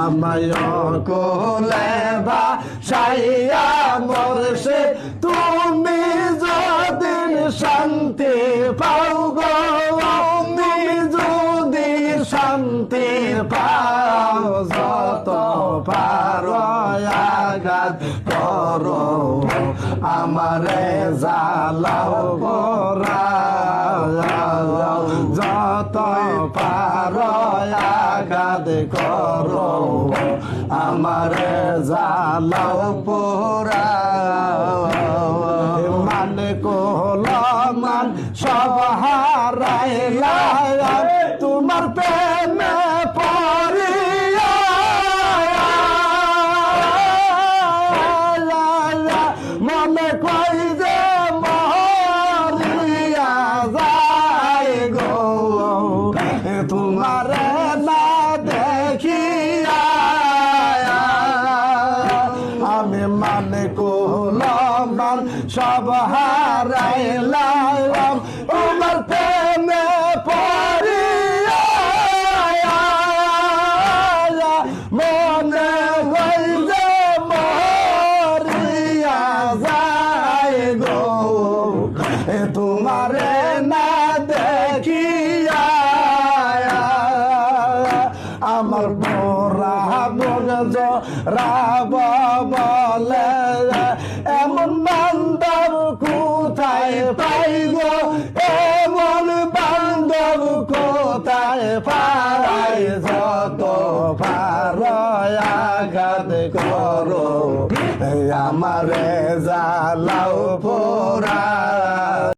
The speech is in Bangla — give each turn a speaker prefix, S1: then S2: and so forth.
S1: আমায় কোলে ভাসাইয়া মোরশে তুমি যদিন শান্তি পাও গো, তুমি যদি শান্তি পাও যত পারো আঘাত করো আমারে জ্বালাও পোড়া, যত পারো আঘাত করো আমারে জ্বালাও পোড়া। মান কোলমান সব হারাইলা তোমার প্রেমে পড়িয়া, মনে কই যে মরিয়া যায় গো তোমার না দেখিয়া। আমি মানে কোলমান সব হারাইলাম তোমার প্রেমে পড়িয়া, মনে হয় যে মরিয়া যায় গো তোমারে না দেখিয়া। আমার মোরা বগজ রাব বলে এমন বান্ধব কোথায় পাই গো, এমন বান্ধব কোথায় পাই, যত পারো আঘাত করো আমারে জ্বালাও পোড়া।